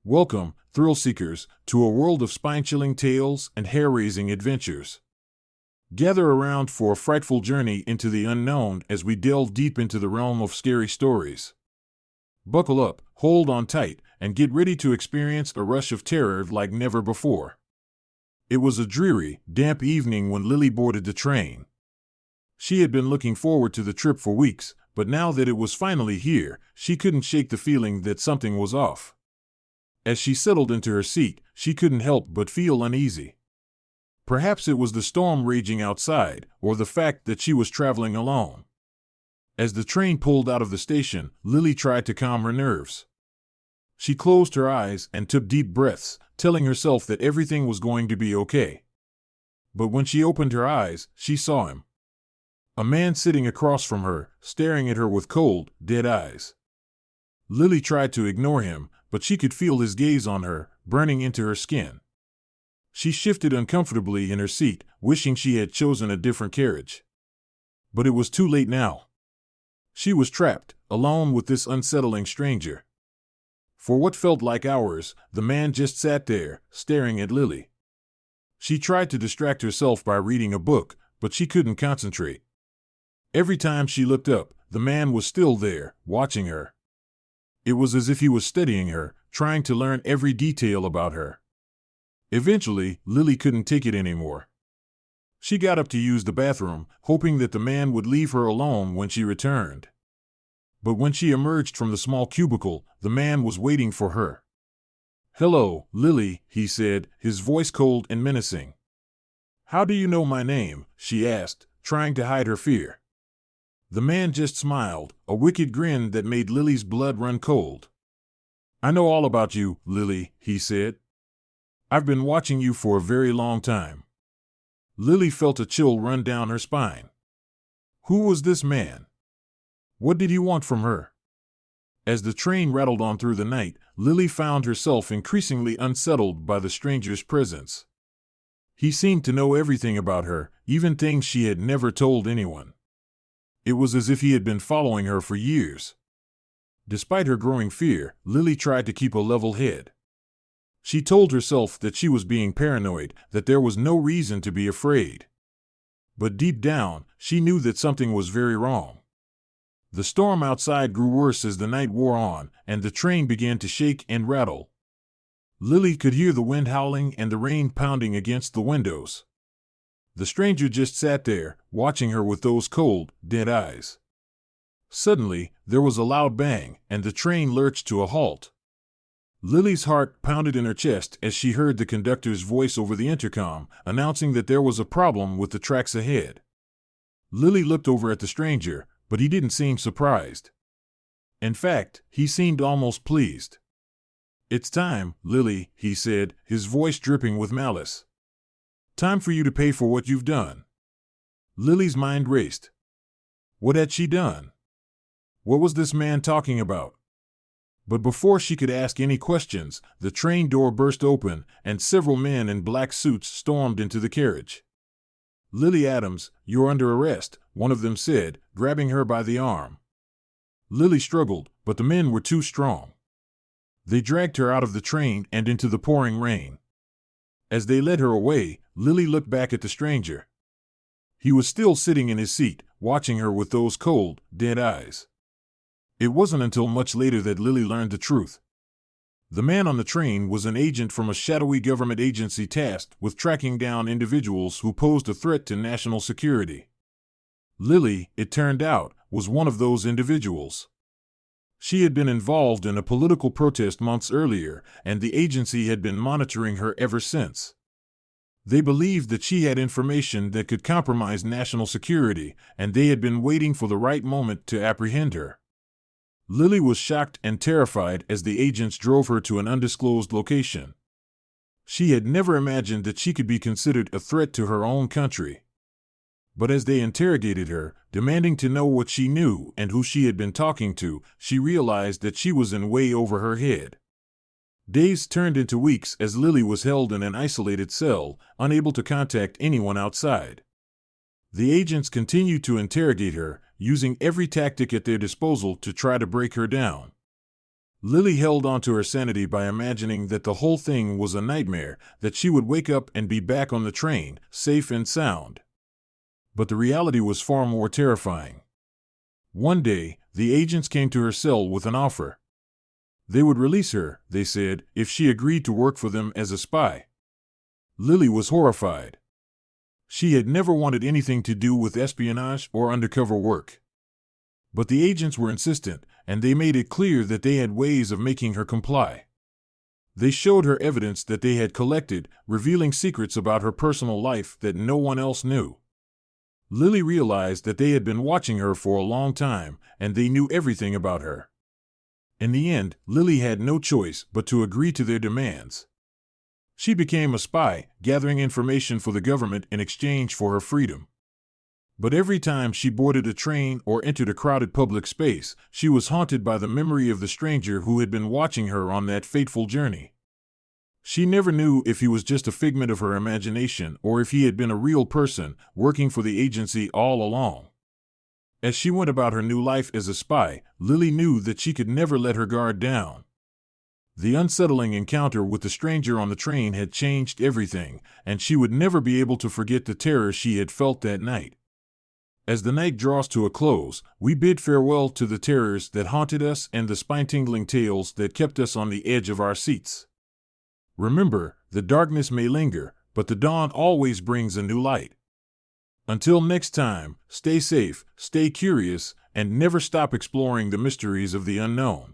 Welcome, thrill seekers, to a world of spine-chilling tales and hair-raising adventures. Gather around for a frightful journey into the unknown as we delve deep into the realm of scary stories. Buckle up, hold on tight, and get ready to experience a rush of terror like never before. It was a dreary, damp evening when Lily boarded the train. She had been looking forward to the trip for weeks, but now that it was finally here, she couldn't shake the feeling that something was off. As she settled into her seat, she couldn't help but feel uneasy. Perhaps it was the storm raging outside, or the fact that she was traveling alone. As the train pulled out of the station, Lily tried to calm her nerves. She closed her eyes and took deep breaths, telling herself that everything was going to be okay. But when she opened her eyes, she saw him. A man sitting across from her, staring at her with cold, dead eyes. Lily tried to ignore him, but she could feel his gaze on her, burning into her skin. She shifted uncomfortably in her seat, wishing she had chosen a different carriage. But it was too late now. She was trapped, alone with this unsettling stranger. For what felt like hours, the man just sat there, staring at Lily. She tried to distract herself by reading a book, but she couldn't concentrate. Every time she looked up, the man was still there, watching her. It was as if he was studying her, trying to learn every detail about her. Eventually, Lily couldn't take it anymore. She got up to use the bathroom, hoping that the man would leave her alone when she returned. But when she emerged from the small cubicle, the man was waiting for her. "Hello, Lily," he said, his voice cold and menacing. "How do you know my name?" she asked, trying to hide her fear. The man just smiled, a wicked grin that made Lily's blood run cold. "I know all about you, Lily," he said. "I've been watching you for a very long time." Lily felt a chill run down her spine. Who was this man? What did he want from her? As the train rattled on through the night, Lily found herself increasingly unsettled by the stranger's presence. He seemed to know everything about her, even things she had never told anyone. It was as if he had been following her for years. Despite her growing fear, Lily tried to keep a level head. She told herself that she was being paranoid, that there was no reason to be afraid. But deep down, she knew that something was very wrong. The storm outside grew worse as the night wore on, and the train began to shake and rattle. Lily could hear the wind howling and the rain pounding against the windows. The stranger just sat there, watching her with those cold, dead eyes. Suddenly, there was a loud bang, and the train lurched to a halt. Lily's heart pounded in her chest as she heard the conductor's voice over the intercom, announcing that there was a problem with the tracks ahead. Lily looked over at the stranger, but he didn't seem surprised. In fact, he seemed almost pleased. "It's time, Lily," he said, his voice dripping with malice. "Time for you to pay for what you've done." Lily's mind raced. What had she done? What was this man talking about? But before she could ask any questions, the train door burst open, and several men in black suits stormed into the carriage. "Lily Adams, you're under arrest," one of them said, grabbing her by the arm. Lily struggled, but the men were too strong. They dragged her out of the train and into the pouring rain. As they led her away, Lily looked back at the stranger. He was still sitting in his seat, watching her with those cold, dead eyes. It wasn't until much later that Lily learned the truth. The man on the train was an agent from a shadowy government agency tasked with tracking down individuals who posed a threat to national security. Lily, it turned out, was one of those individuals. She had been involved in a political protest months earlier, and the agency had been monitoring her ever since. They believed that she had information that could compromise national security, and they had been waiting for the right moment to apprehend her. Lily was shocked and terrified as the agents drove her to an undisclosed location. She had never imagined that she could be considered a threat to her own country. But as they interrogated her, demanding to know what she knew and who she had been talking to, she realized that she was in way over her head. Days turned into weeks as Lily was held in an isolated cell, unable to contact anyone outside. The agents continued to interrogate her, using every tactic at their disposal to try to break her down. Lily held on to her sanity by imagining that the whole thing was a nightmare, that she would wake up and be back on the train, safe and sound. But the reality was far more terrifying. One day, the agents came to her cell with an offer. They would release her, they said, if she agreed to work for them as a spy. Lily was horrified. She had never wanted anything to do with espionage or undercover work. But the agents were insistent, and they made it clear that they had ways of making her comply. They showed her evidence that they had collected, revealing secrets about her personal life that no one else knew. Lily realized that they had been watching her for a long time, and they knew everything about her. In the end, Lily had no choice but to agree to their demands. She became a spy, gathering information for the government in exchange for her freedom. But every time she boarded a train or entered a crowded public space, she was haunted by the memory of the stranger who had been watching her on that fateful journey. She never knew if he was just a figment of her imagination or if he had been a real person working for the agency all along. As she went about her new life as a spy, Lily knew that she could never let her guard down. The unsettling encounter with the stranger on the train had changed everything, and she would never be able to forget the terror she had felt that night. As the night draws to a close, we bid farewell to the terrors that haunted us and the spine-tingling tales that kept us on the edge of our seats. Remember, the darkness may linger, but the dawn always brings a new light. Until next time, stay safe, stay curious, and never stop exploring the mysteries of the unknown.